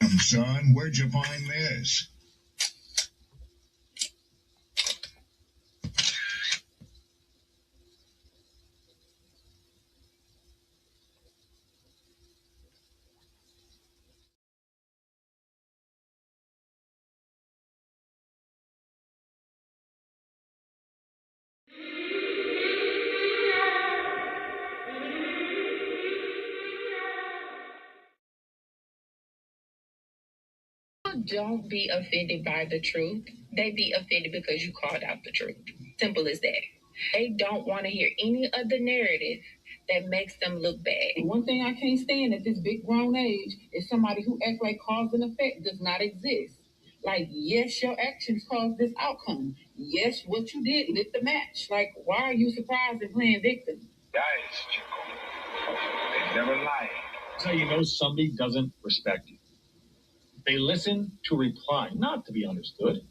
Son, where'd you find this? Don't be offended by the truth. They be offended because you called out the truth. Simple as that. They don't want to hear any other narrative that makes them look bad. One thing I can't stand at this big grown age is somebody who acts like cause and effect does not exist. Like, yes, your actions caused this outcome. Yes, what you did lit the match. Like, why are you surprised and playing victim? Guys, Chico. They never lie. That's how you know somebody doesn't respect you. They listen to reply, not to be understood.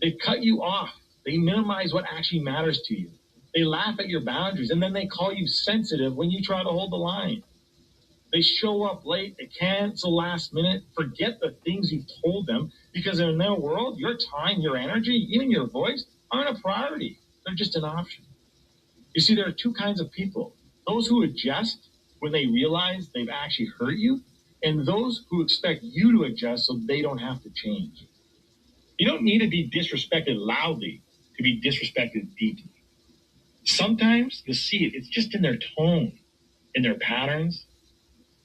They cut you off. They minimize what actually matters to you. They laugh at your boundaries, and then they call you sensitive when you try to hold the line. They show up late, they cancel last minute, forget the things you've told them, because in their world, your time, your energy, even your voice aren't a priority. They're just an option. You see, there are two kinds of people. Those who adjust when they realize they've actually hurt you, and those who expect you to adjust so they don't have to change. You don't need to be disrespected loudly to be disrespected deeply. Sometimes you'll see it. It's just in their tone, in their patterns,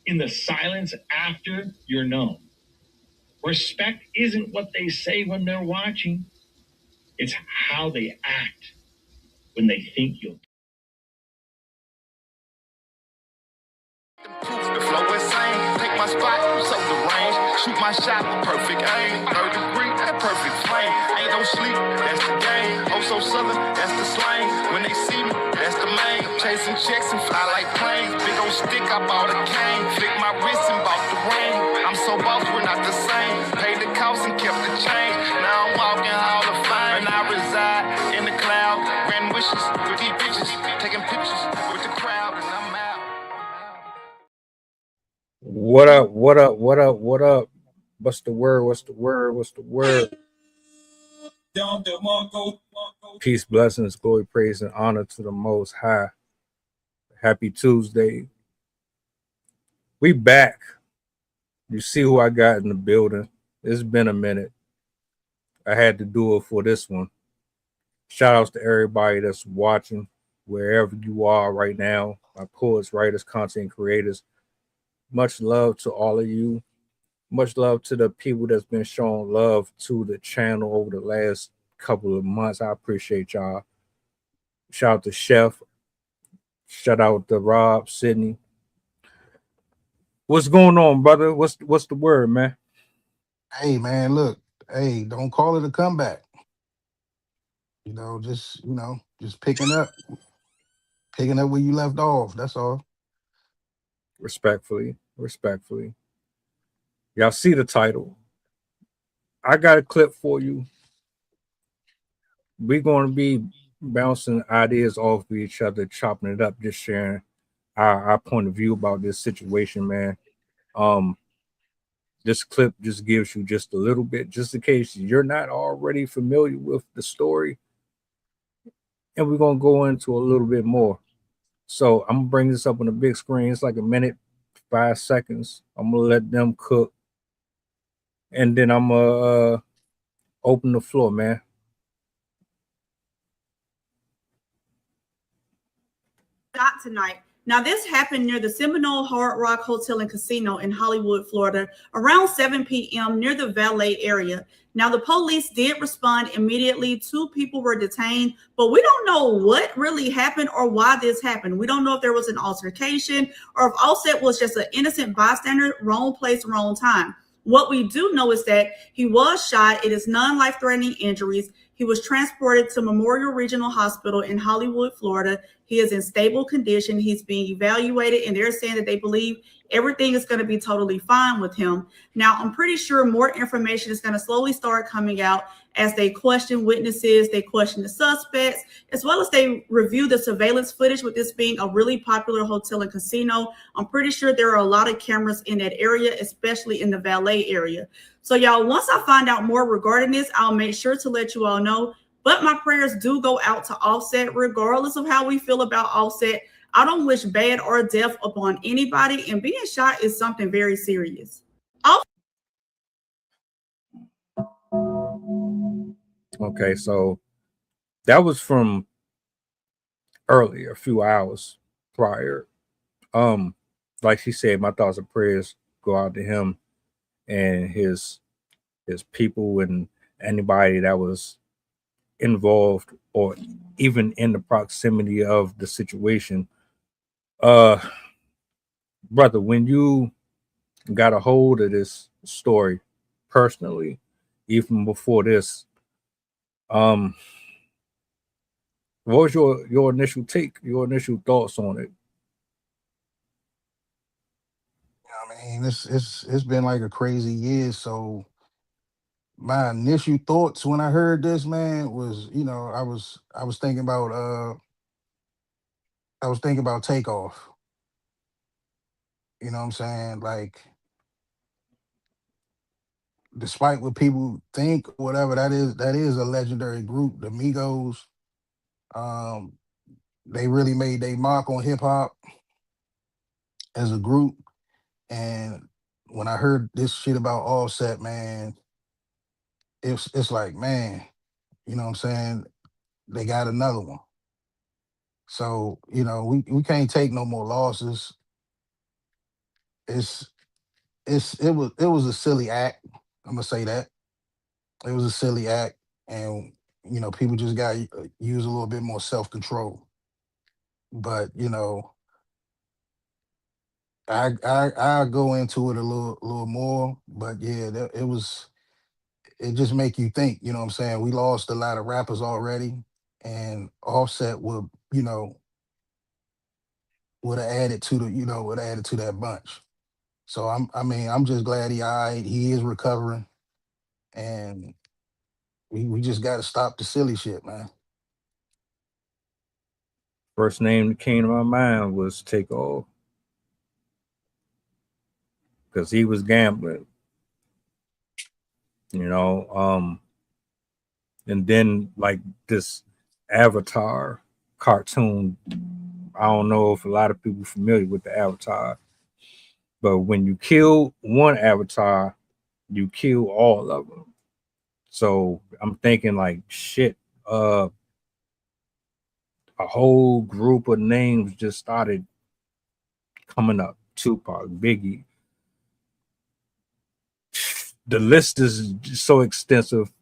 in the silence after you're known. Respect isn't what they say when they're watching. It's how they act when they think you'll. The flow insane, take my spot, so the range, shoot my shot with perfect aim, 3rd degree, that perfect flame, ain't no sleep, that's the game, oh so southern, that's the slang, when they see me, that's the main, chasing checks and fly like planes, big old stick, I bought a cane, flick my wrist and bought the ring, I'm so boss, we're not the same, paid the cost and kept the change, now I'm walking Hall of Fame, and I reside in the cloud, grand wishes with these bitches, taking pictures with the crowd, and I'm out. What up? What up? What up? What up? What's the word? What's the word? What's the word? Peace, blessings, glory, praise, and honor to the Most High. Happy Tuesday. We back. You see who I got in the building. It's been a minute. I had to do it for this one. Shout outs to everybody that's watching, wherever you are right now. My poets, writers, content creators. Much love to all of you. Much love to the people that's been showing love to the channel over the last couple of months. I appreciate y'all. Shout out to Chef. Shout out to Rob, Sydney. What's going on, brother? What's the word, man? Hey, man, look. Hey, don't call it a comeback. Just picking up where you left off. That's all. Respectfully. Y'all see the title. I got a clip for you. We're going to be bouncing ideas off of each other, chopping it up, just sharing our point of view about this situation, man. This clip just gives you just a little bit, just in case you're not already familiar with the story. And we're going to go into a little bit more. So I'm going to bring this up on the big screen. It's like a minute, 5 seconds. I'm going to let them cook. And then I'm going to open the floor, man. Got tonight. Now, this happened near the Seminole Hard Rock Hotel and Casino in Hollywood, Florida, around 7 p.m. near the valet area. Now, the police did respond immediately. 2 people were detained, but we don't know what really happened or why this happened. We don't know if there was an altercation or if Offset was just an innocent bystander, wrong place, wrong time. What we do know is that he was shot. It is non-life-threatening injuries. He was transported to Memorial Regional Hospital in Hollywood, Florida. He is in stable condition. He's being evaluated, and they're saying that they believe Everything is going to be totally fine with him. Now, I'm pretty sure more information is going to slowly start coming out as they question witnesses, they question the suspects, as well as they review the surveillance footage. With this being a really popular hotel and casino, I'm pretty sure there are a lot of cameras in that area, especially in the valet area. So y'all, once I find out more regarding this, I'll make sure to let you all know. But my prayers do go out to Offset, regardless of how we feel about Offset. I don't wish bad or death upon anybody, and being shot is something very serious. Okay, so that was from earlier, a few hours prior. Like she said, my thoughts and prayers go out to him and his people and anybody that was involved or even in the proximity of the situation. Brother, when you got a hold of this story personally, even before this, what was your initial take, your initial thoughts on it? I mean, it's been like a crazy year. So my initial thoughts when I heard this, man, was, I was thinking about Takeoff. You know what I'm saying? Like, despite what people think, whatever, that is a legendary group, the Migos. Um, they really made their mark on hip hop as a group. And when I heard this shit about Offset, man, it's like, man, you know what I'm saying? They got another one. So, we can't take no more losses. It's it was a silly act. I'm gonna say that. It was a silly act, and people just got to use a little bit more self-control. But I go into it a little more. But yeah, it just make you think. You know what I'm saying? We lost a lot of rappers already, and Offset would have added to that bunch. So I'm just glad he is recovering, and we just got to stop the silly shit, man. First name that came to my mind was Takeoff because he was gambling, you know. And then like this Avatar cartoon. I don't know if a lot of people are familiar with the Avatar, but when you kill one Avatar, you kill all of them. So I'm thinking like shit. A whole group of names just started coming up. Tupac, Biggie. The list is so extensive,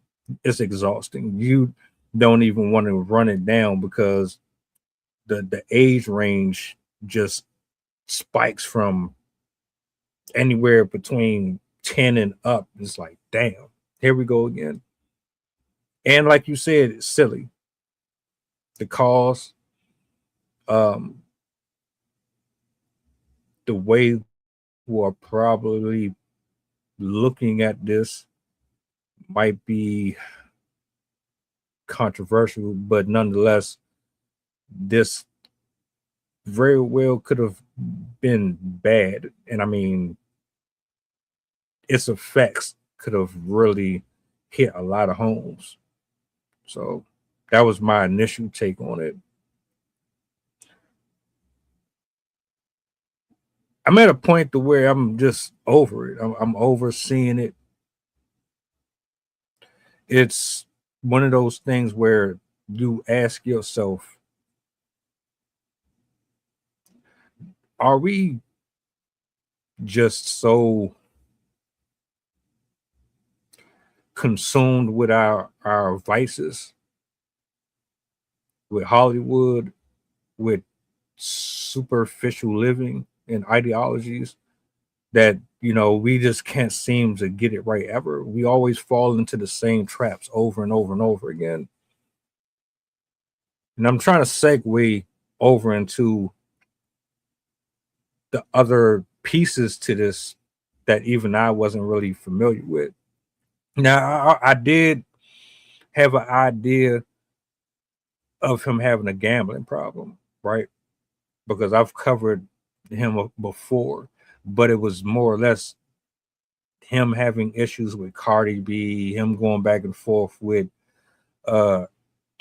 it's exhausting. You don't even want to run it down because the age range just spikes from anywhere between 10 and up. It's like, damn, here we go again. And like you said, it's silly. The cause, um, the way who are probably looking at this might be controversial, but nonetheless, this very well could have been bad. And I mean, its effects could have really hit a lot of homes. So that was my initial take on it. I'm at a point to where I'm just over it. I'm over seeing it. It's one of those things where you ask yourself, are we just so consumed with our vices, with Hollywood, with superficial living and ideologies that we just can't seem to get it right ever? We always fall into the same traps over and over and over again. And I'm trying to segue over into the other pieces to this that even I wasn't really familiar with. Now, I did have an idea of him having a gambling problem, right? Because I've covered him before, but it was more or less him having issues with Cardi B, him going back and forth with uh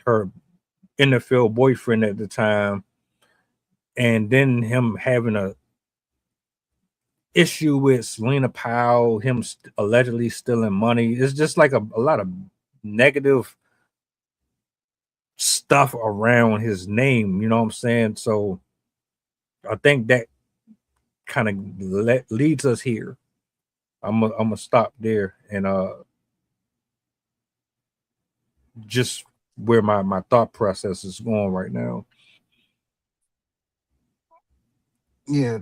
her NFL boyfriend at the time, and then him having a issue with Selena Powell, him allegedly stealing money. It's just like a lot of negative stuff around his name, you know what I'm saying? So I think that kind of leads us here. I'm gonna stop there and just where my thought process is going right now. Yeah,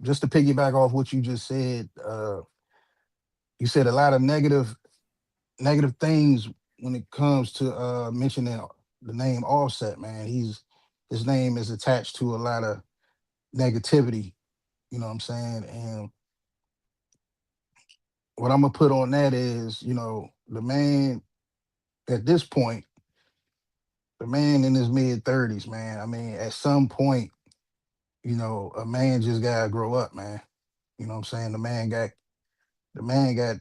just to piggyback off what you just said, you said a lot of negative things when it comes to mentioning the name Offset, man. His name is attached to a lot of negativity, you know what I'm saying? And what I'm gonna put on that is, the man at this point, the man in his mid 30s, man. I mean, at some point, a man just gotta grow up, man. You know what I'm saying? The man got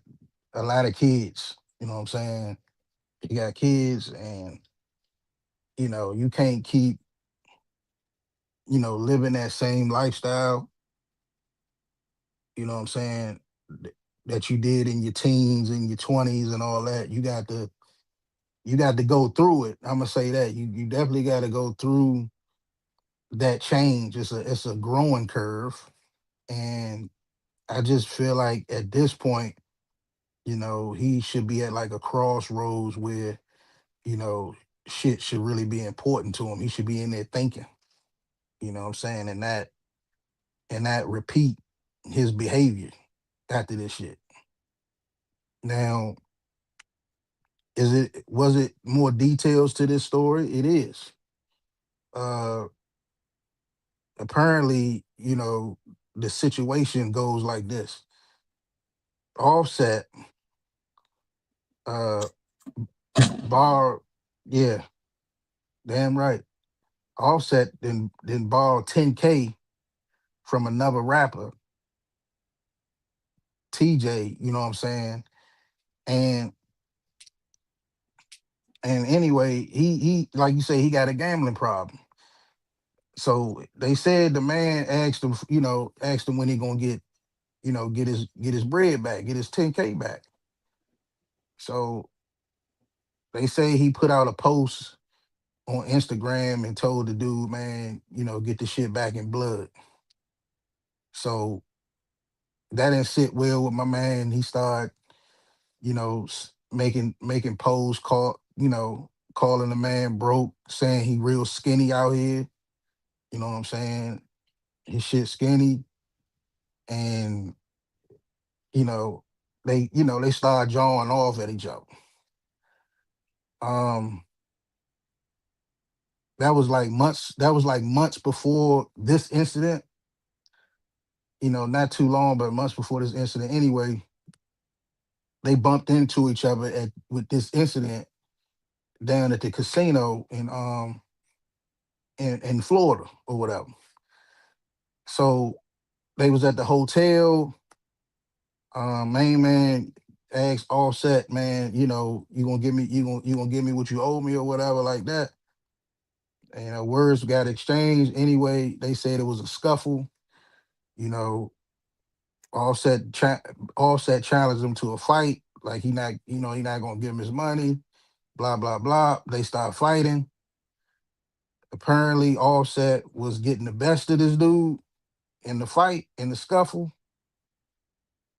a lot of kids, you know what I'm saying? He got kids, and you can't keep, living that same lifestyle, you know what I'm saying, that you did in your teens and your 20s and all that. You got to go through it. I'm gonna say that. You definitely gotta go through that change. It's a growing curve. And I just feel like at this point, he should be at like a crossroads where, you know, shit should really be important to him. He should be in there thinking, you know what I'm saying, and that repeat his behavior after this shit. Now, was it more details to this story? It is. Uh Apparently, the situation goes like this. Offset uh borrowed, yeah, damn right. Offset then borrowed 10K from another rapper, TJ, you know what I'm saying? And and anyway, he like you say, he got a gambling problem. So they said the man asked him when he gonna get his bread back, get his 10K back. So they say he put out a post on Instagram and told the dude, man, get the shit back in blood. So that didn't sit well with my man. He started, making posts, calling the man broke, saying he real skinny out here. You know what I'm saying? His shit skinny, and you know they start jawing off at each other. Um, that was like months. That was like months before this incident. Not too long, but months before this incident. Anyway, they bumped into each other with this incident down at the casino in Florida or whatever. So they was at the hotel. Main man asked Offset, man, you gonna give me what you owe me or whatever like that. And words got exchanged. Anyway, they said it was a scuffle. You know, Offset Offset challenged him to a fight. Like he not gonna give him his money. Blah blah blah. They start fighting. Apparently, Offset was getting the best of this dude in the fight, in the scuffle,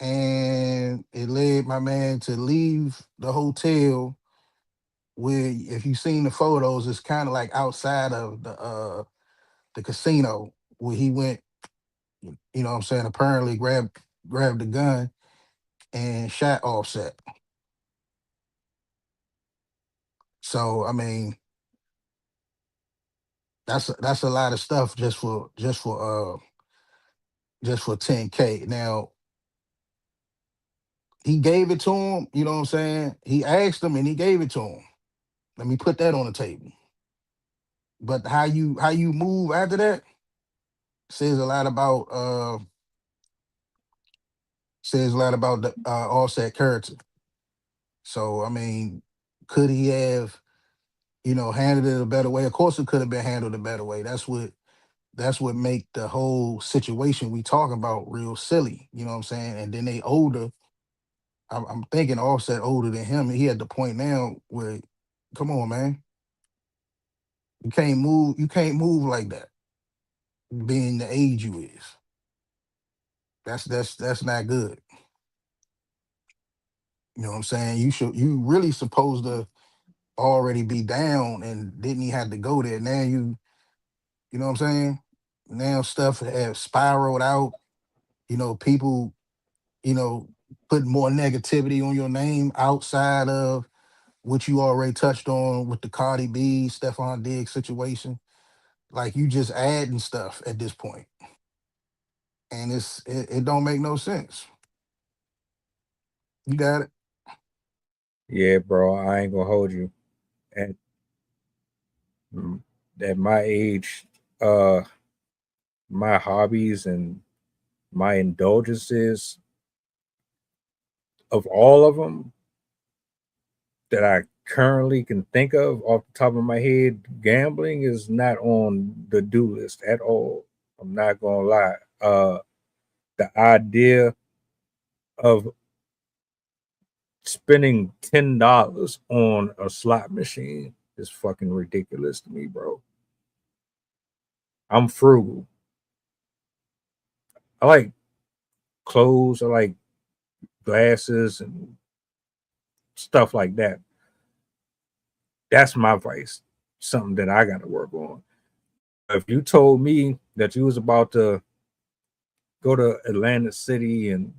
and it led my man to leave the hotel. Where, if you've seen the photos, it's kind of like outside of the casino where he went. You know what I'm saying? Apparently, grabbed the gun and shot Offset. So I mean, that's a lot of stuff just for just for 10K. Now, he gave it to him, you know what I'm saying? He asked him and he gave it to him. Let me put that on the table. But how you move after that says a lot about the Offset character. So I mean, could he have, handled it a better way? Of course it could have been handled a better way. That's what make the whole situation we talking about real silly. You know what I'm saying? And then they older. I'm thinking Offset older than him. He at the point now where, come on, man, you can't move like that. Being the age you is, that's not good. You know what I'm saying? You really supposed to already be down and didn't even have to go there. Now you know what I'm saying? Now stuff have spiraled out. People, you know, put more negativity on your name outside of what you already touched on with the Cardi B, Stephon Diggs situation. Like you just adding stuff at this point, and it don't make no sense. You got it. Yeah, bro, I ain't gonna hold you. At at my age, uh, my hobbies and my indulgences, of all of them that I currently can think of off the top of my head, gambling is not on the do list at all. I'm not gonna lie. The idea of spending $10 on a slot machine is fucking ridiculous to me, bro. I'm frugal. I like clothes. I like glasses and stuff like that. That's my vice. Something that I got to work on. If you told me that you was about to go to Atlantic City and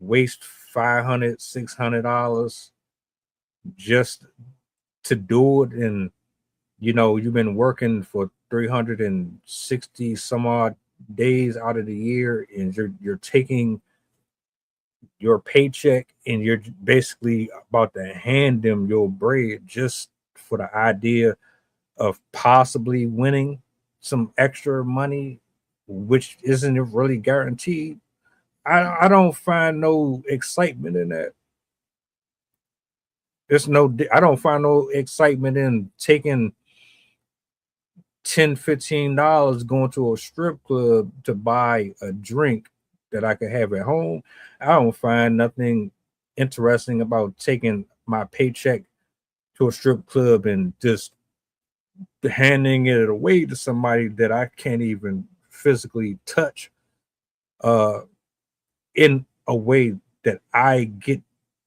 waste $500, $600 just to do it, and you've been working for 360 some odd days out of the year, and you're taking your paycheck and you're basically about to hand them your bread just for the idea of possibly winning some extra money, which isn't really guaranteed. I don't find no excitement in that. I don't find no excitement in taking $10, $15 going to a strip club to buy a drink that I could have at home. I don't find nothing interesting about taking my paycheck to a strip club and just handing it away to somebody that I can't even physically touch, uh, in a way that I get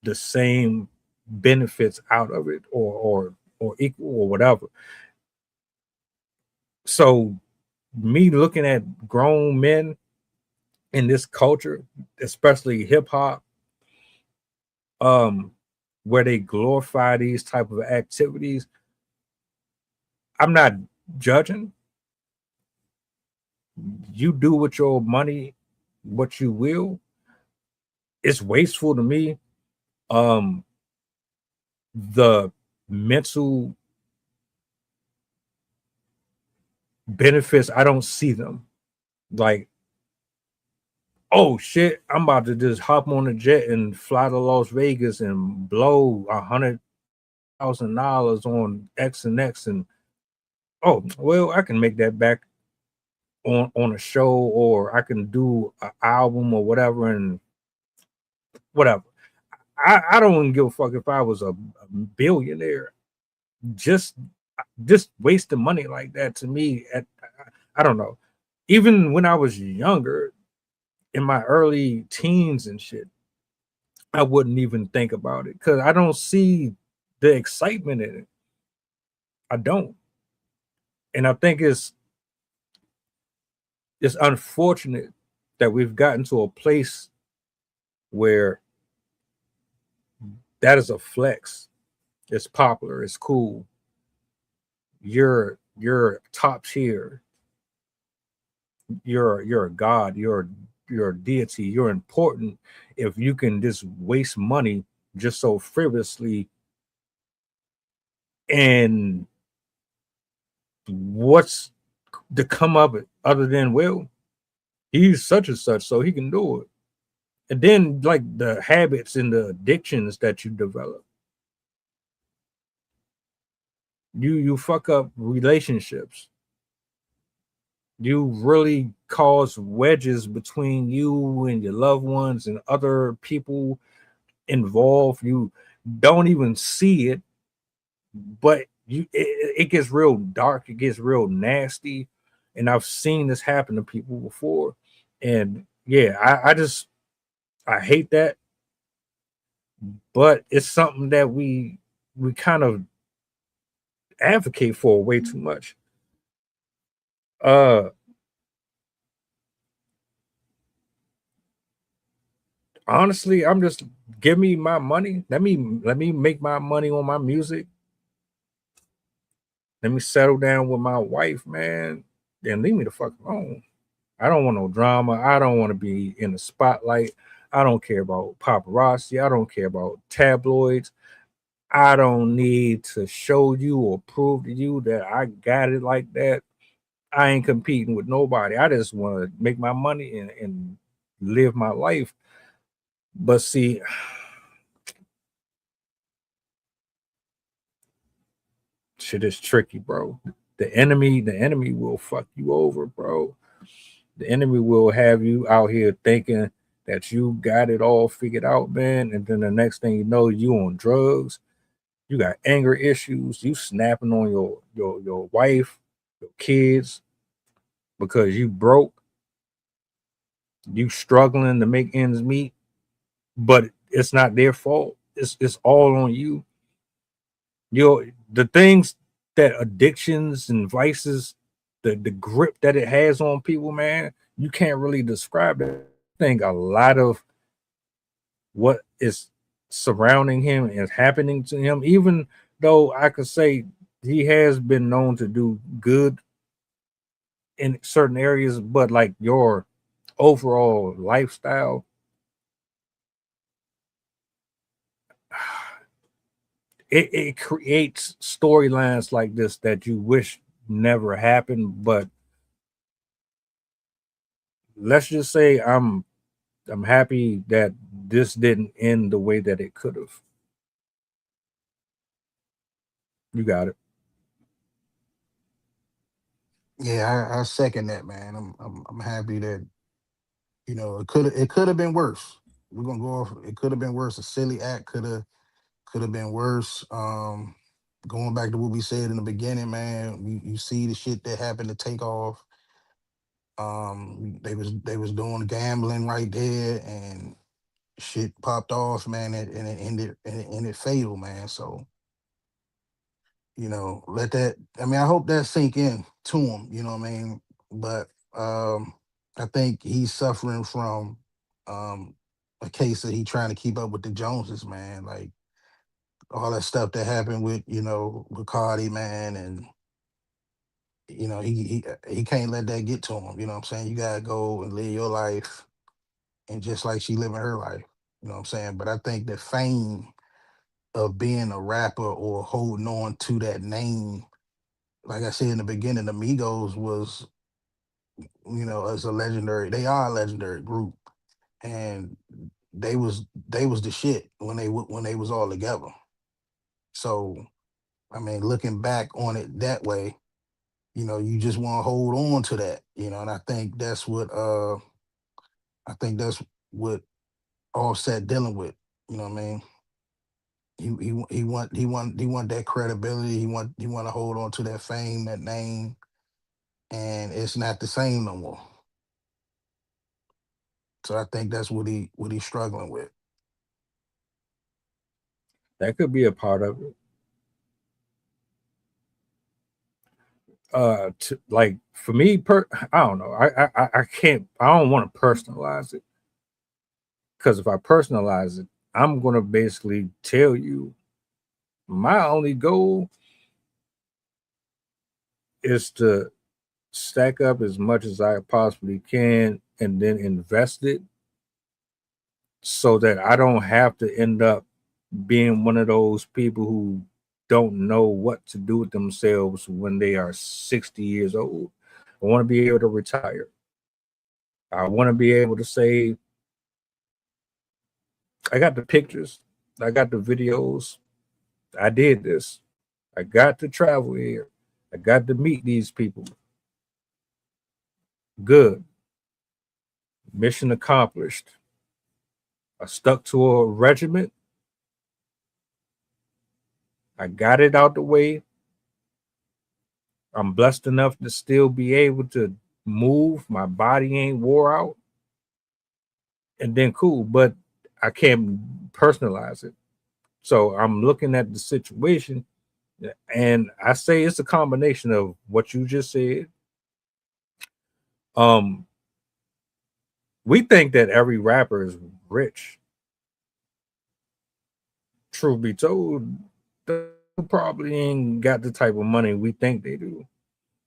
the same benefits out of it, or equal or whatever. So me looking at grown men in this culture, especially hip hop, um, where they glorify these type of activities, I'm not judging. You do with your money what you will. It's wasteful to me. Um, the mental benefits, I don't see them. Like, oh shit, I'm about to just hop on a jet and fly to Las Vegas and blow $100,000 on X and X, and oh well, I can make that back on a show, or I can do an album or whatever, and whatever. I don't even give a fuck if I was a billionaire. Just wasting money like that, to me, I don't know. Even when I was younger, in my early teens and shit, I wouldn't even think about it because I don't see the excitement in it. I don't. And I think it's unfortunate that we've gotten to a place where that is a flex. It's popular, it's cool. You're top tier. you're a god, you're a deity, you're important if you can just waste money just so frivolously. And what's to come up other than, well, he's such and such, so he can do it. And then like the habits and the addictions that you develop, you fuck up relationships, you really cause wedges between you and your loved ones and other people involved. You don't even see it, but it gets real dark, it gets real nasty. And I've seen this happen to people before. And yeah, I hate that, but it's something that we kind of advocate for way too much. Uh Honestly, I'm just, give me my money. Let me make my money on my music. Let me settle down with my wife, man. Then leave me the fuck alone. I don't want no drama. I don't want to be in the spotlight. I don't care about paparazzi. I don't care about tabloids. I don't need to show you or prove to you that I got it like that. I ain't competing with nobody. I just want to make my money and live my life. But see, shit is tricky, bro. The enemy will fuck you over, bro. The enemy will have you out here thinking that you got it all figured out, man. And then the next thing you know, you on drugs, you got anger issues, you snapping on your wife, your kids, because you broke, you struggling to make ends meet, but it's not their fault. It's all on you. The things that addictions and vices, the grip that it has on people, man, you can't really describe it. I think a lot of what is surrounding him is happening to him, even though I could say he has been known to do good in certain areas, but like your overall lifestyle, it creates storylines like this that you wish never happened. But let's just say I'm happy that this didn't end the way that it could have. You got it. Yeah, I second that, man. I'm happy that it could have been worse. We're gonna go off. It could have been worse. A silly act could have been worse. Going back to what we said in the beginning, man. You see the shit that happened to take off. They was doing gambling right there, and shit popped off, man, and it ended fatal, man. So let that. I mean, I hope that sink in to him. You know what I mean? But I think he's suffering from a case that he trying to keep up with the Joneses, man. Like all that stuff that happened with with Cardi, man, and he can't let that get to him. You know what I'm saying? You gotta go and live your life, and just like she living her life. You know what I'm saying? But I think the fame of being a rapper or holding on to that name, like I said in the beginning, the Migos was, as a legendary, they are a legendary group, and they was the shit when they was all together. So I mean, looking back on it that way, you just want to hold on to that, and I think that's what Offset dealing with. You know what I mean? He want that credibility. He want to hold on to that fame, that name, and it's not the same no more. So I think that's what he's struggling with. That could be a part of it. Like for me, I don't know. I can't. I don't want to personalize it, because if I personalize it, I'm gonna basically tell you my only goal is to stack up as much as I possibly can and then invest it so that I don't have to end up being one of those people who don't know what to do with themselves when they are 60 years old. I want to be able to retire. I want to be able to say, I got the pictures, I got the videos, I did this. I got to travel here. I got to meet these people. Good. Mission accomplished. I stuck to a regiment. I got it out the way. I'm blessed enough to still be able to move. My body ain't wore out. And then cool, but I can't personalize it. So I'm looking at the situation and I say it's a combination of what you just said. Um, we think that every rapper is rich. Truth be told, they probably ain't got the type of money we think they do.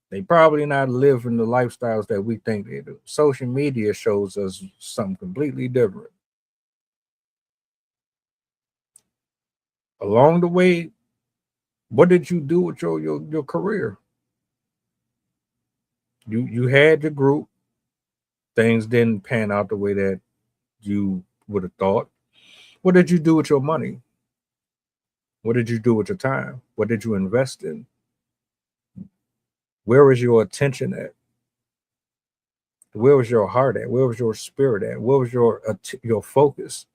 They probably not living the lifestyles that we think they do. Social media shows us something completely different. Along the way, what did you do with your career? You had your group. Things didn't pan out the way that you would have thought. What did you do with your money? What did you do with your time? What did you invest in? Where was your attention at? Where was your heart at? Where was your spirit at? Where was your focus?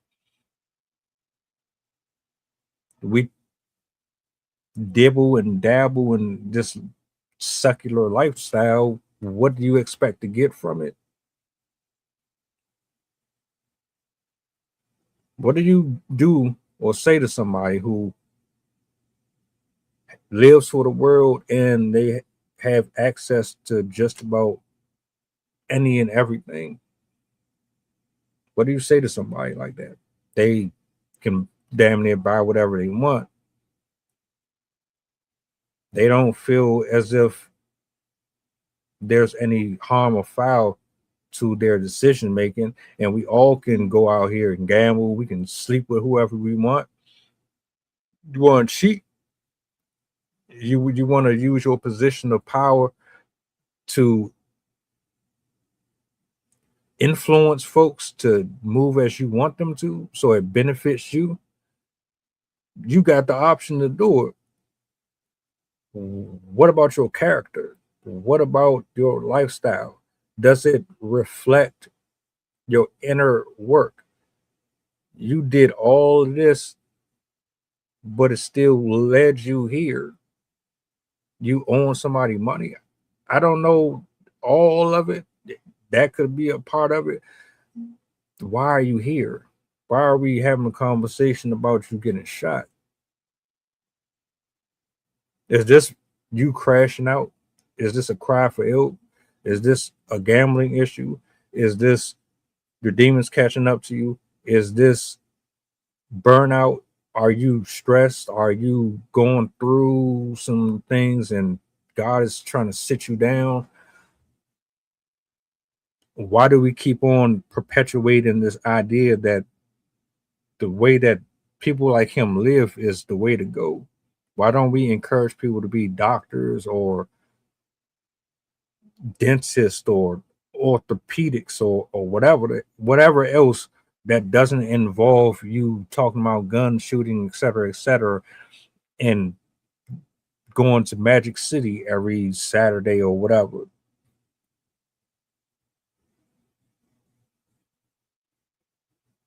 We dibble and dabble in this secular lifestyle. What do you expect to get from it? What do you do or say to somebody who lives for the world and they have access to just about any and everything? What do you say to somebody like that? They can damn near buy whatever they want. They don't feel as if there's any harm or foul to their decision making, and we all can go out here and gamble. We can sleep with whoever we want. You want to cheat? You want to use your position of power to influence folks to move as you want them to, so it benefits you. You got the option to do it. What about your character? What about your lifestyle? Does it reflect your inner work? You did all of this, but it still led you here. You own somebody money. I don't know all of it. That could be a part of it. Why are you here? Why are we having a conversation about you getting shot? Is this you crashing out? Is this a cry for help? Is this a gambling issue? Is this your demons catching up to you? Is this burnout? Are you stressed? Are you going through some things and God is trying to sit you down? Why do we keep on perpetuating this idea that the way that people like him live is the way to go? Why don't we encourage people to be doctors or dentists or orthopedics or whatever else that doesn't involve you talking about gun shooting, et cetera, and going to Magic City every Saturday or whatever?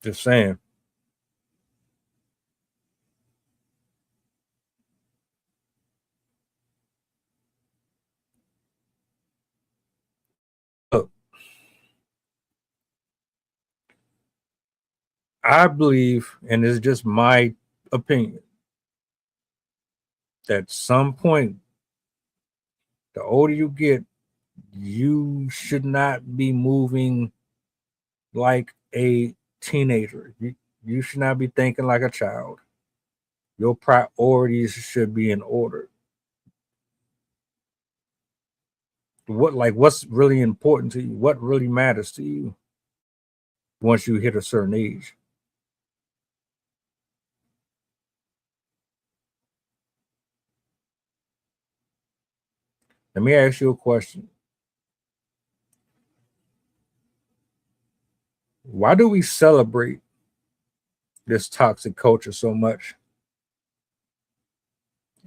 Just saying. Look, I believe, and it's just my opinion, that at some point, the older you get, you should not be moving like a teenager. You should not be thinking like a child. Your priorities should be in order. what's really important to you? What really matters to you once you hit a certain age? Let me ask you a question. Why do we celebrate this toxic culture so much?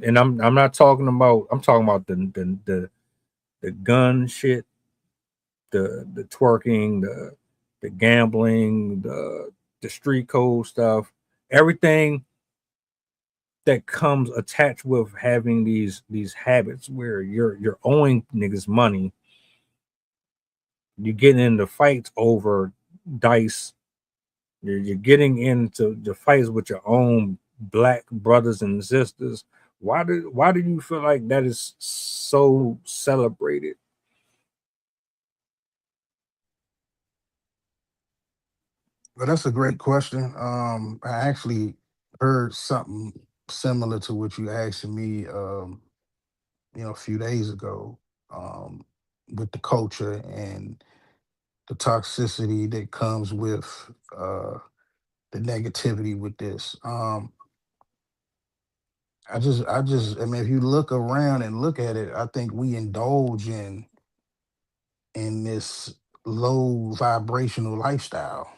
And I'm not talking about, I'm talking about the gun shit, the twerking, the gambling, the street code stuff, everything that comes attached with having these habits where you're owing niggas money, you're getting into fights over dice, you're getting into the fights with your own black brothers and sisters. Why do you feel like that is so celebrated? Well, that's a great question. I actually heard something similar to what you asked me, a few days ago, um, with the culture and the toxicity that comes with the negativity with this. I mean, if you look around and look at it, I think we indulge in this low vibrational lifestyle.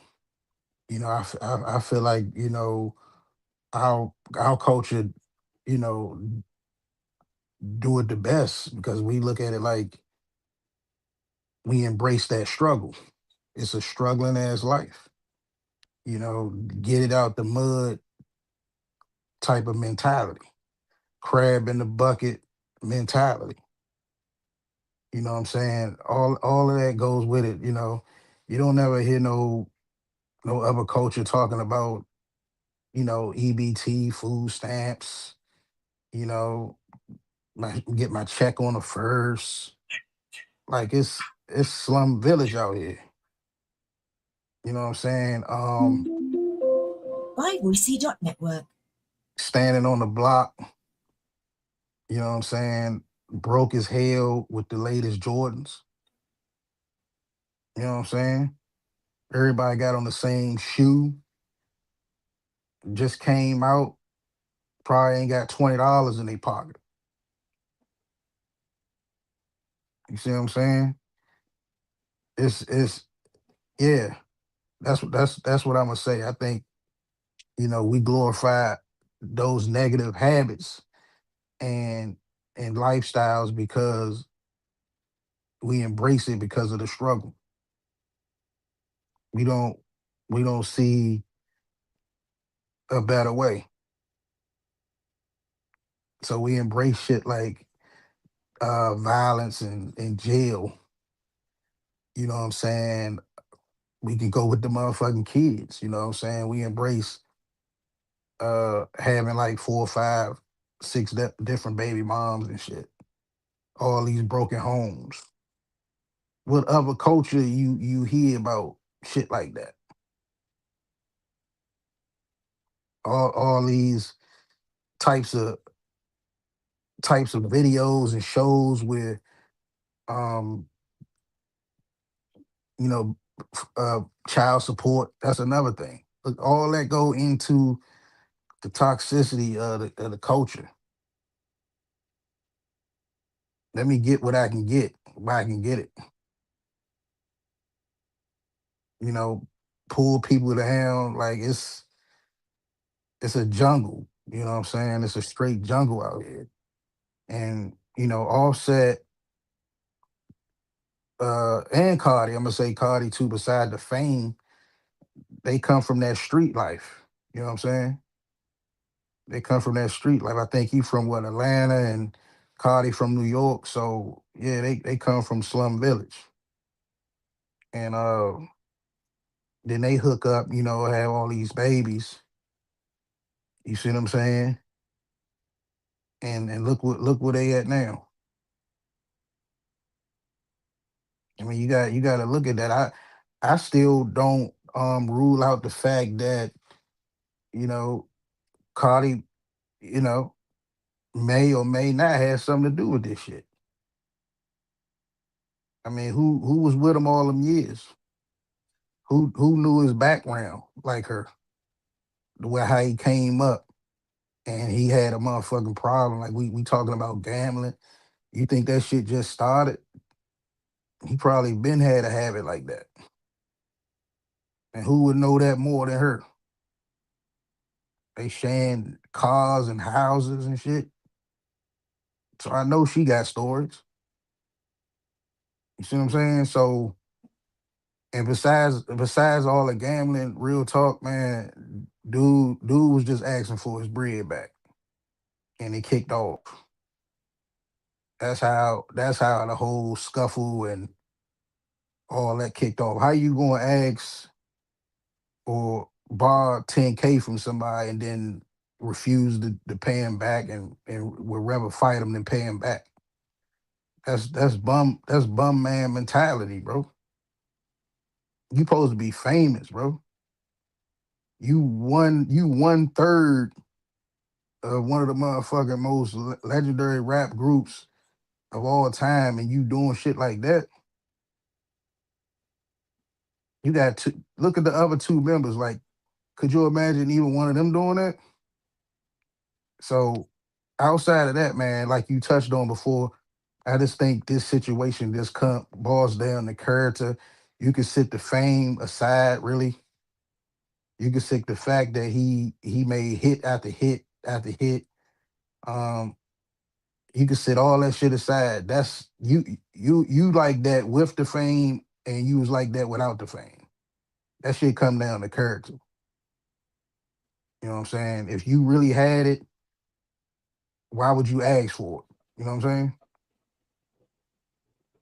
I feel like our culture, you know, do it the best because we look at it like we embrace that struggle. It's a struggling ass life, get it out the mud type of mentality, crab in the bucket mentality. You know what I'm saying? All of that goes with it. You don't ever hear no other culture talking about EBT, food stamps. You know, get my check on the first. Like it's slum village out here. You know what I'm saying? Network. Standing on the block. You know what I'm saying? Broke as hell with the latest Jordans. You know what I'm saying? Everybody got on the same shoe. Just came out. Probably ain't got $20 in their pocket. You see what I'm saying? It's yeah. That's what I'm gonna say. I think we glorify those negative habits and lifestyles because we embrace it because of the struggle. We don't we don't see a better way. So we embrace shit like violence and jail. You know what I'm saying? We can go with the motherfucking kids. You know what I'm saying? We embrace having like 4, 5, 6 different baby moms and shit. All these broken homes. What other culture you hear about shit like that? All these types of videos and shows where um you know child support. That's another thing. Look, all that go into the toxicity of the culture. Let me get what I can get where I can get it. You know, pull people down like it's a jungle. You know what I'm saying? It's a straight jungle out here. And Offset and Cardi, I'm gonna say Cardi too, beside the fame, they come from that street life. You know what I'm saying? They come from that street life. I think he from what, Atlanta, and Cardi from New York. So yeah, they come from slum village. And then they hook up, have all these babies. You see what I'm saying? And look where they at now. I mean, you got to look at that. I still don't rule out the fact that you know Cardi, you know, may or may not have something to do with this shit. I mean, who was with him all them years? Who knew his background like her? The way how he came up and he had a motherfucking problem. Like we talking about gambling. You think that shit just started? He probably been had a habit like that. And who would know that more than her? They sharing cars and houses and shit. So I know she got stories. You see what I'm saying? So, and besides all the gambling, real talk, man, dude was just asking for his bread back, and he kicked off. That's how the whole scuffle and all that kicked off. How you gonna ask or borrow 10K from somebody and then refuse to pay him back and would rather fight him than pay him back? That's bum man mentality, bro. You supposed to be famous, bro. You one third of one of the motherfucking most legendary rap groups of all time, and you doing shit like that. You got to look at the other two members. Like, could you imagine even one of them doing that? So outside of that, man, like you touched on before, I just think this situation just boils down to character. You can sit the fame aside, really. You can sit the fact that he made hit after hit after hit. Um, you can sit all that shit aside. That's you like that with the fame, and you was like that without the fame. That shit come down to character. You know what I'm saying? If you really had it, why would you ask for it? You know what I'm saying?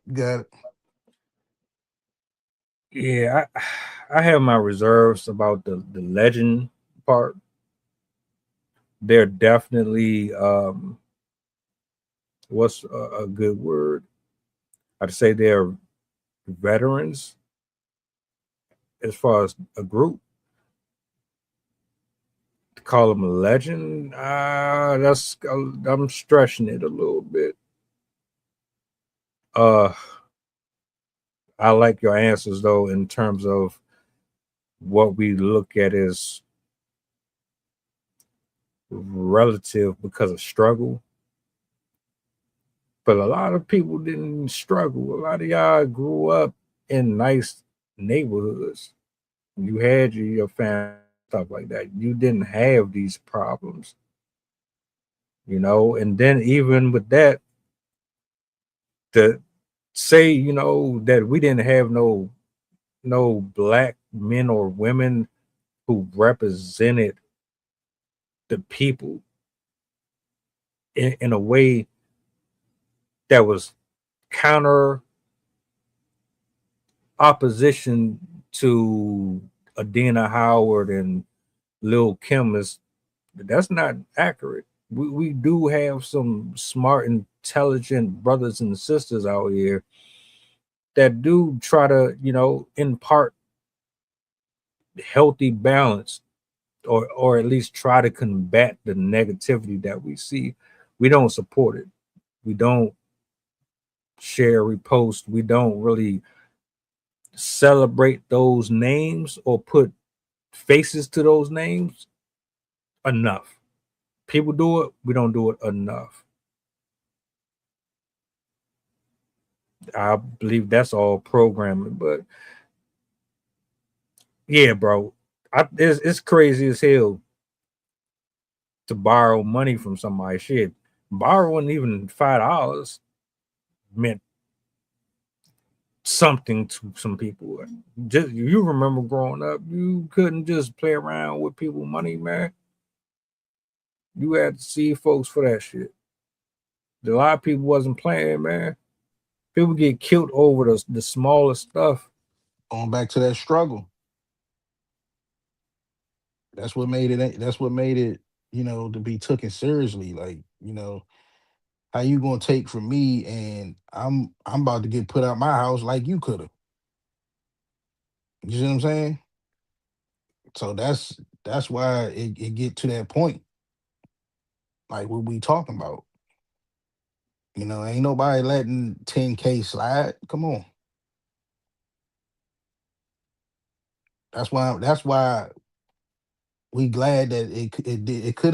You got it. Yeah, I have my reserves about the legend part. They're definitely what's a good word? I'd say they're veterans as far as a group. To call them a legend, that's I'm stretching it a little bit. Uh, I like your answers though in terms of what we look at as relative because of struggle. But a lot of people didn't struggle. A lot of y'all grew up in nice neighborhoods. You had your family, stuff like that. You didn't have these problems, and then even with that, to say, that we didn't have no black men or women who represented the people in a way that was counter opposition to Adina Howard and Lil Kim that's not accurate. We do have some smart, intelligent brothers and sisters out here that do try to, impart healthy balance or at least try to combat the negativity that we see. We don't support it. We don't share, repost. We don't really celebrate those names or put faces to those names enough. People do it, we don't do it enough. I believe that's all programming, but yeah, bro, it's crazy as hell to borrow money from somebody. Shit, borrowing even $5 meant something to some people. Just you remember growing up, you couldn't just play around with people money, man. You had to see folks for that shit. A lot of people wasn't playing, man. People get killed over the smallest stuff. Going back to that struggle. That's what made it. That's what made it. To be taken seriously. Like, how you gonna take from me, and I'm about to get put out my house like you could have. You see what I'm saying? So that's why it get to that point. Like what we talking about. Ain't nobody letting 10K slide. Come on. That's why we glad that it could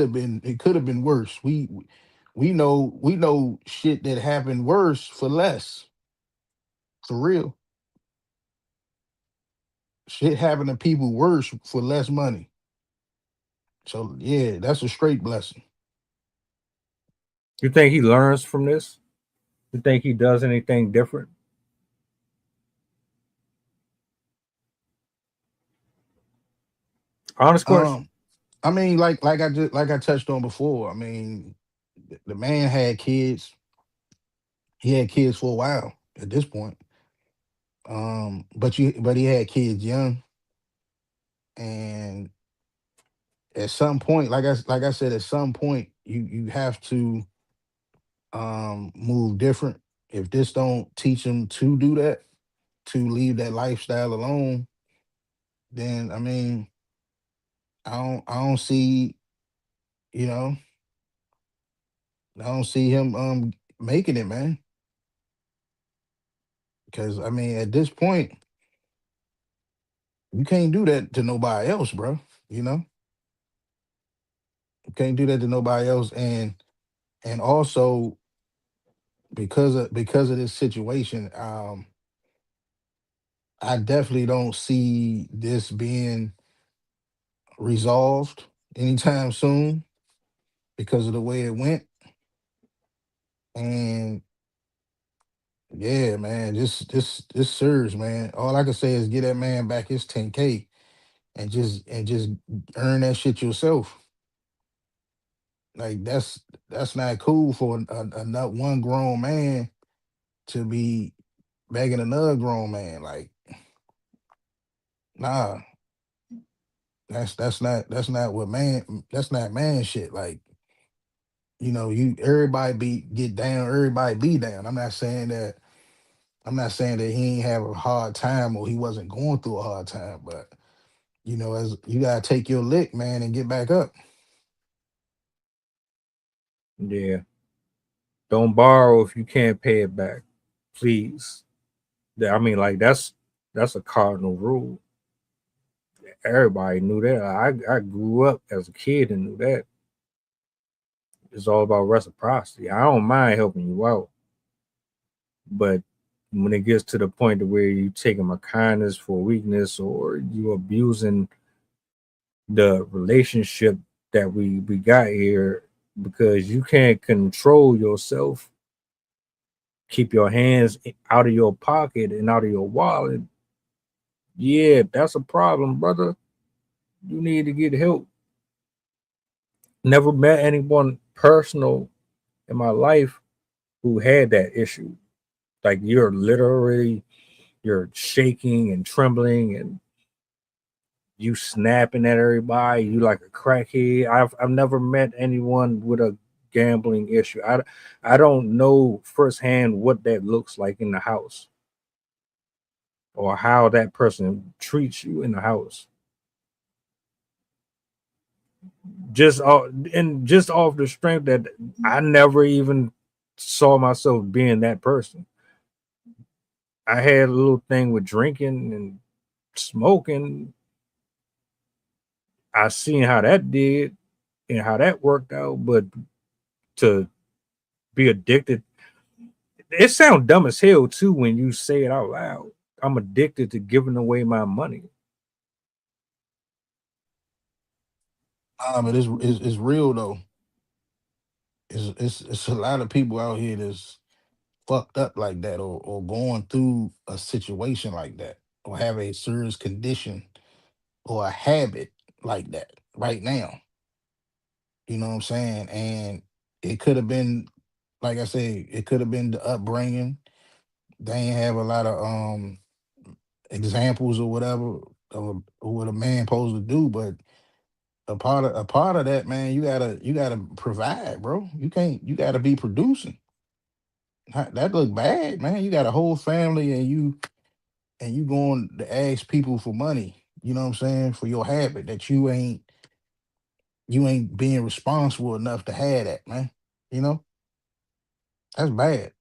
have been worse. We know shit that happened worse for less. For real. Shit happened to people worse for less money. So yeah, that's a straight blessing. You think he learns from this? You think he does anything different? Honest question. Um, I mean, like I touched on before. I mean, the man had kids. He had kids for a while at this point. But he had kids young, and at some point, like I said, at some point, you have to move different. If this don't teach him to do that, to leave that lifestyle alone, then I mean, I don't see, you know, I don't see him making it, man. Because I mean, at this point, you can't do that to nobody else, bro. You know, you can't do that to nobody else, and also because of this situation, I definitely don't see this being resolved anytime soon because of the way it went. And yeah, man, this surge, man. All I can say is get that man back his 10K and just earn that shit yourself. Like that's not cool for not one grown man to be begging another grown man. Like, nah, that's not what man that's not man shit. Like, you everybody get down, everybody be down. I'm not saying that he ain't have a hard time or he wasn't going through a hard time, but as you gotta take your lick, man, and get back up. Yeah. Don't borrow if you can't pay it back. Please. I mean, like that's a cardinal rule. Everybody knew that. I grew up as a kid and knew that. It's all about reciprocity. I don't mind helping you out, but when it gets to the point to where you taking my kindness for weakness or you abusing the relationship that we got here because you can't control yourself, keep your hands out of your pocket and out of your wallet, yeah, that's a problem, brother. You need to get help. Never met anyone personal in my life who had that issue. Like you're shaking and trembling and you snapping at everybody. You like a crackhead. I've never met anyone with a gambling issue. I don't know firsthand what that looks like in the house or how that person treats you in the house. Just off the strength that I never even saw myself being that person. I had a little thing with drinking and smoking. I seen how that did and how that worked out, but to be addicted, it sounds dumb as hell too when you say it out loud. I'm addicted to giving away my money. But it's real though. It's a lot of people out here that's fucked up like that, or going through a situation like that, or have a serious condition or a habit like that right now. You know what I'm saying? And it could have been, like I say, it could have been the upbringing. They ain't have a lot of examples or whatever of what a man supposed to do, but a part of that, man, you gotta provide, bro. You gotta be producing. That look bad, man. You got a whole family and you going to ask people for money, you know what I'm saying, for your habit that you ain't being responsible enough to have that, man. You know? That's bad.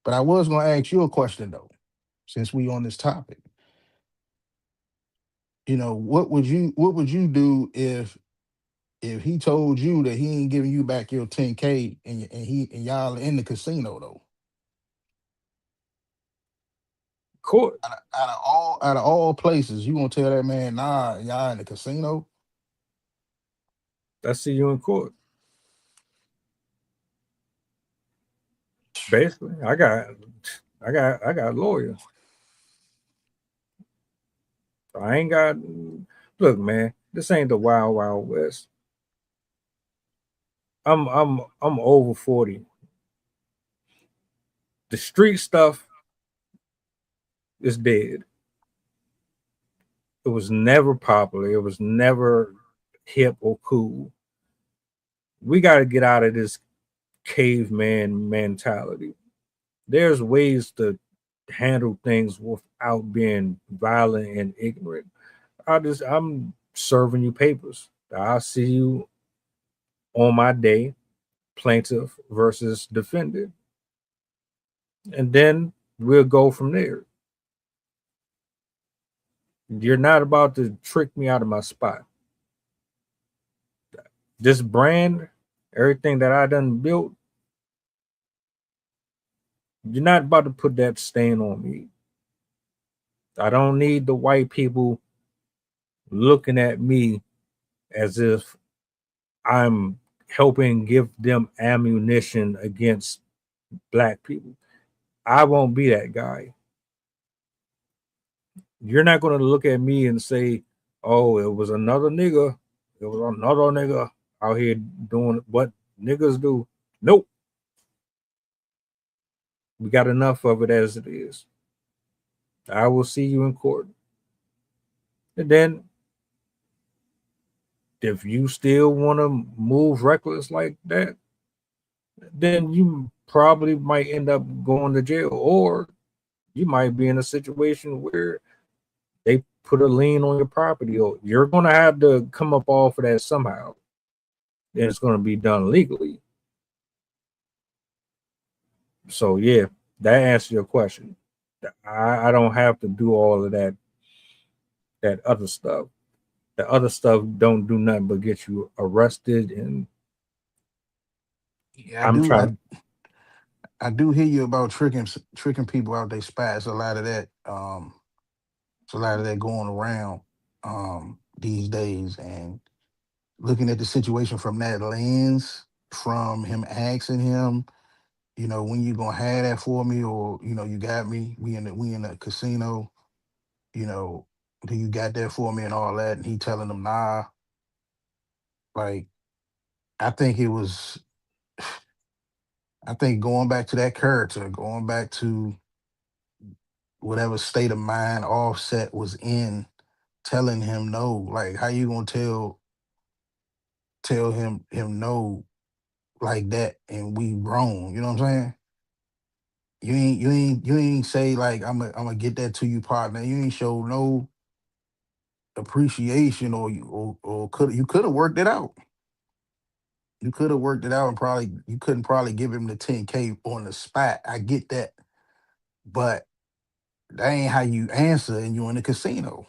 But I was gonna ask you a question though, since we on this topic. what would you do if he told you that he ain't giving you back your 10K and y'all in the casino though? Court. Out of all places, you gonna tell that man, nah, y'all in the casino? I see you in court. Basically, I got a lawyer. I ain't got. Look, man, this ain't the wild wild west. I'm over 40. The street stuff is dead. It was never popular. It was never hip or cool. We got to get out of this caveman mentality. There's ways to handle things without being violent and ignorant. I'm serving you papers. I'll see you on my day, plaintiff versus defendant. And then we'll go from there. You're not about to trick me out of my spot. This brand, everything that I done built, you're not about to put that stain on me. I don't need the white people looking at me as if I'm helping give them ammunition against black people. I won't be that guy. You're not going to look at me and say, oh, it was another nigga. It was another nigga out here doing what niggas do. Nope. We got enough of it as it is. I will see you in court. And then if you still want to move reckless like that, then you probably might end up going to jail, or you might be in a situation where they put a lien on your property, or you're going to have to come up off of that somehow. And it's going to be done legally. So yeah, that answers your question. I don't have to do all of that other stuff. The other stuff don't do nothing but get you arrested, and Yeah, I I'm do. I, trying. I do hear you about tricking people out their spots. A lot of that. It's a lot of that going around these days, and looking at the situation from that lens, from him asking him, when you gonna have that for me, or you got me. We in the casino. You know, do you got that for me and all that? And he telling them nah. Like I think it was. I think going back to that character, going back to whatever state of mind Offset was in, telling him no. Like how you gonna tell him no like that, and we grown. You know what I'm saying? You ain't say like I'm gonna get that to you, partner. You ain't show no appreciation, or could you could have worked it out. You could have worked it out, and probably you couldn't probably give him the 10K on the spot. I get that, but that ain't how you answer, and you in the casino.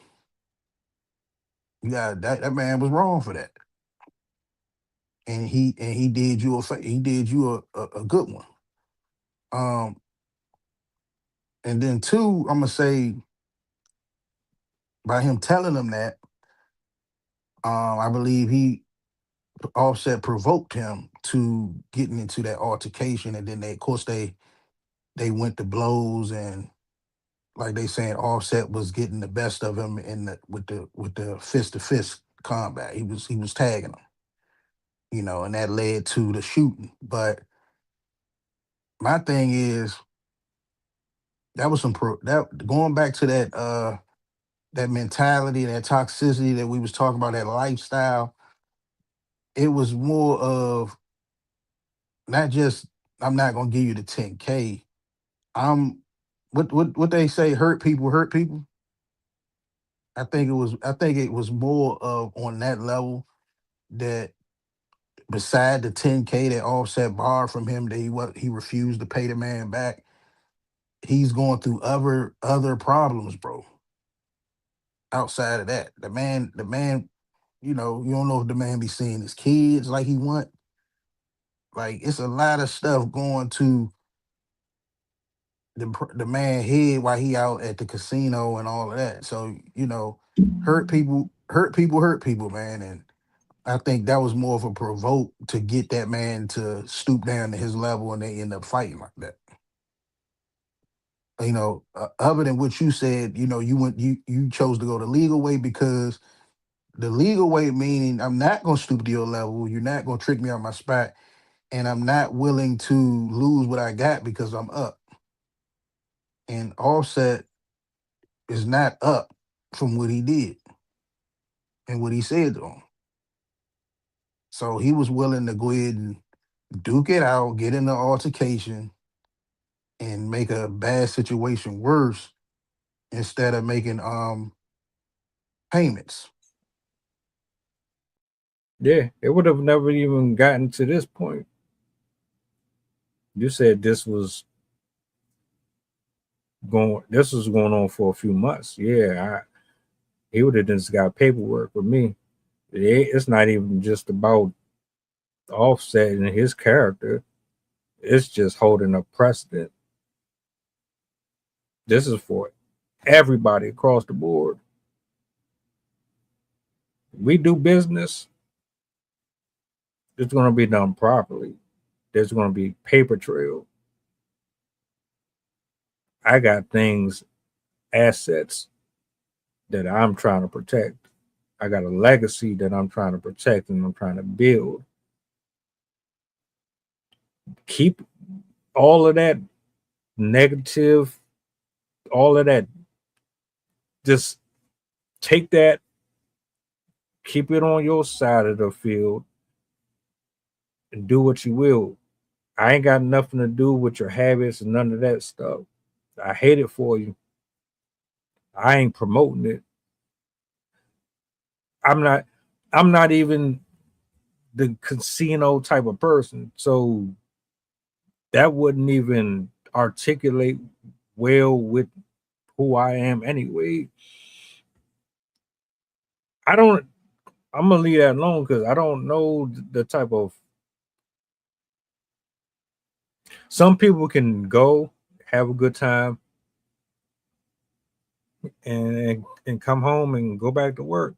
You got that man was wrong for that, and he did you he did you a good one. Um, and then two, I'm gonna say by him telling them that, I believe he Offset provoked him to getting into that altercation, and then of course they went to blows, and like they saying Offset was getting the best of him in the fist to fist combat. He was tagging him, and that led to the shooting. But my thing is that was that going back to that mentality, that toxicity that we was talking about, that lifestyle. It was more of not just I'm not gonna give you the 10K. I'm what they say, hurt people. I think it was more of on that level, that beside the 10K that Offset borrowed from him, that he refused to pay the man back. He's going through other problems, bro. outside of that. The man, you don't know if the man be seeing his kids like he want. Like it's a lot of stuff going to the man head while he out at the casino and all of that. So hurt people, man. And I think that was more of a provoke to get that man to stoop down to his level, and they end up fighting like that. Other than what you said, you chose to go the legal way because the legal way meaning I'm not gonna stoop to your level. You're not gonna trick me on my spot, and I'm not willing to lose what I got because I'm up. And Offset is not up from what he did and what he said to him. So he was willing to go ahead and duke it out, get in the altercation, and make a bad situation worse instead of making payments. Yeah, it would have never even gotten to this point. You said this was going on for a few months. Yeah, he would have just got paperwork with me. It's not even just about Offset and his character. It's just holding a precedent. This is for everybody across the board. We do business, it's going to be done properly. There's going to be paper trail. I got things, assets that I'm trying to protect. I got a legacy that I'm trying to protect and I'm trying to build. Keep all of that negative, all of that, just take that, keep it on your side of the field, and do what you will. I ain't got nothing to do with your habits and none of that stuff. I hate it for you. I ain't promoting it. I'm not I'm not even the casino type of person. So that wouldn't even articulate well with who I am anyway. I don't I'm gonna leave that alone because I don't know the type of some people can go have a good time and come home and go back to work.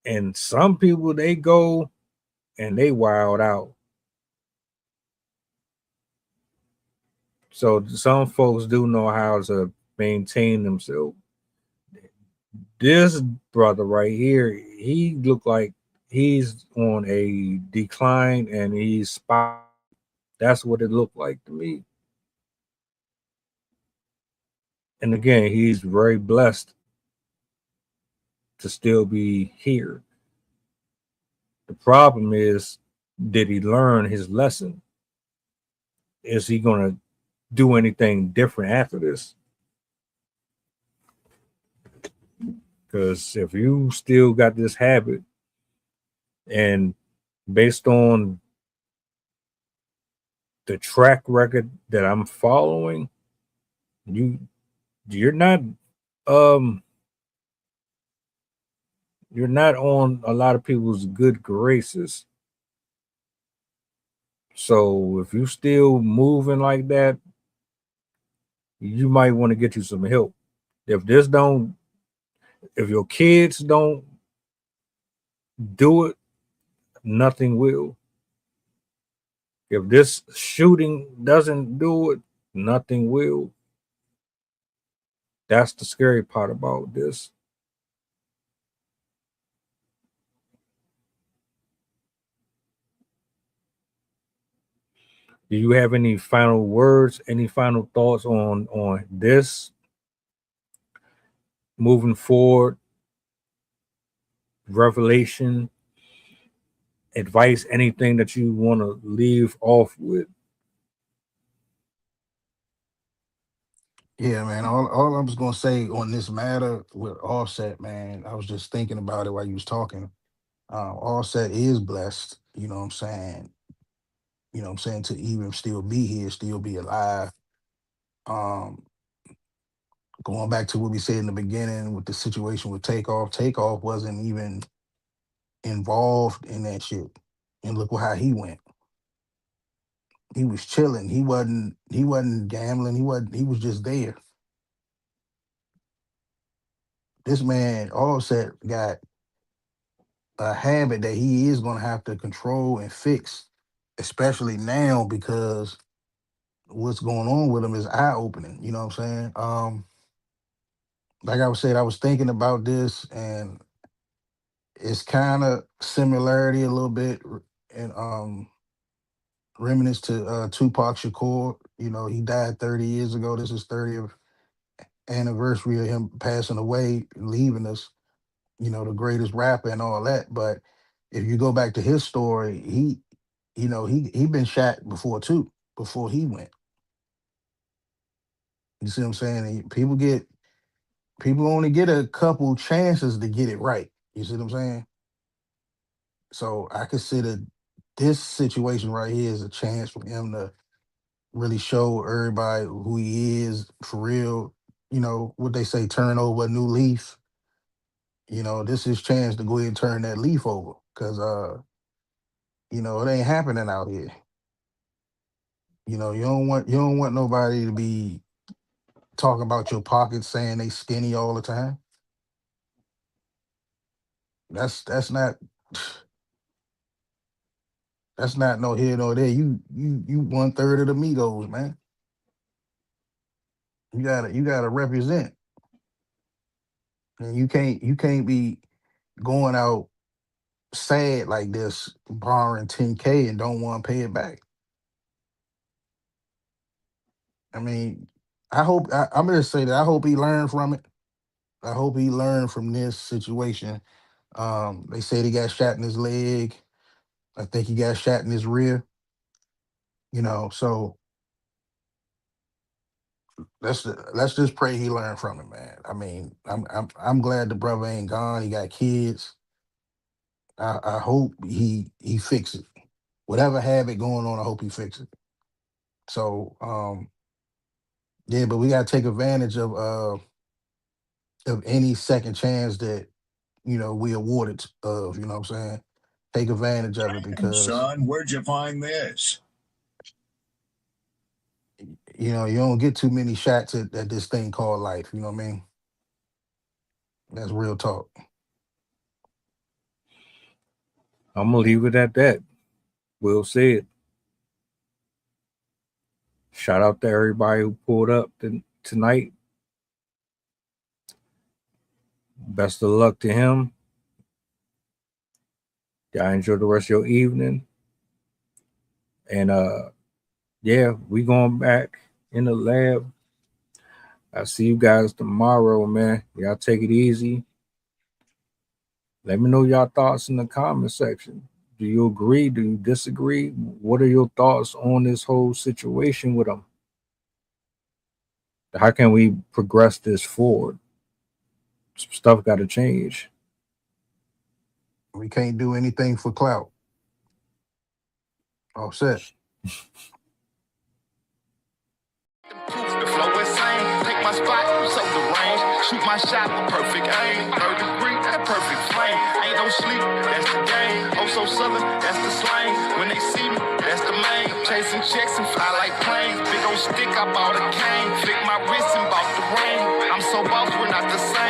And some people they go and they wild out. So some folks do know how to maintain themselves. This brother right here, he looked like he's on a decline and he's spot. That's what it looked like to me. And again, he's very blessed to still be here. The problem is, did he learn his lesson? Is he going to do anything different after this? Because if you still got this habit, and based on the track record that I'm following, you you're not um you're not on a lot of people's good graces. So if you still moving like that, you might want to get you some help. If this don't, if your kids don't do it, nothing will. If this shooting doesn't do it, nothing will. That's the scary part about this. Do you have any final words, any final thoughts on this moving forward? Revelation, advice, anything that you want to leave off with? Yeah, man. All I was gonna say on this matter with Offset, man, I was just thinking about it while you was talking. Offset is blessed, you know what I'm saying? To even still be here, still be alive. Um, Going back to what we said in the beginning with the situation with Takeoff wasn't even involved in that shit. And look how he went. He was chilling. He wasn't gambling. He was just there. This man Offset got a habit that he is gonna have to control and fix, especially now because what's going on with him is eye opening. You know what I'm saying? Like I was saying, I was thinking about this, and it's kind of similarity a little bit, and reminiscence to Tupac Shakur. You know, he died 30 years ago. This is 30th anniversary of him passing away, leaving us. You know, the greatest rapper and all that. But if you go back to his story, he been shot before too, before he went. You see what I'm saying? And people only get a couple chances to get it right. You see what I'm saying? So I consider this situation right here as a chance for him to really show everybody who he is for real. You know, what they say, turn over a new leaf. You know, this is his chance to go ahead and turn that leaf over. Cause you know, it ain't happening out here. You know, you don't want nobody to be talking about your pockets saying they skinny all the time. That's not that's not no here nor there. You 1/3 of the Migos, man. You gotta represent. And you can't be going out sad like this, borrowing 10K and don't want to pay it back. I mean, I'm gonna say that I hope he learned from it. I hope he learned from this situation. They said he got shot in his leg. I think he got shot in his rear. You know, so let's just pray he learned from it, man. I mean, I'm glad the brother ain't gone. He got kids. I hope he fix it. Whatever habit going on, I hope he fix it. So yeah, but we gotta take advantage of any second chance that we awarded of. You know what I'm saying? Take advantage of it because Son, where'd you find this? you don't get too many shots at this thing called life. You know what I mean? That's real talk. I'm gonna leave it at that. Will said. Shout out to everybody who pulled up tonight. Best of luck to him. Y'all enjoy the rest of your evening. And yeah, we going back in the lab. I'll see you guys tomorrow, man. Y'all take it easy. Let me know y'all thoughts in the comment section. Do you agree? Do you disagree? What are your thoughts on this whole situation with them? How can we progress this forward? Some stuff got to change. We can't do anything for clout. All set. The flow insane. Take my spot, so the range. Shoot my shot with perfect aim. 3rd degree, that perfect flame. Ain't no sleep, that's the game. Oh, so southern, that's the slang. When they see me, that's the main. Chasing checks and fly like planes. Big old stick, I bought a cane. Flick my wrist and bought the ring. I'm so boss, we're not the same.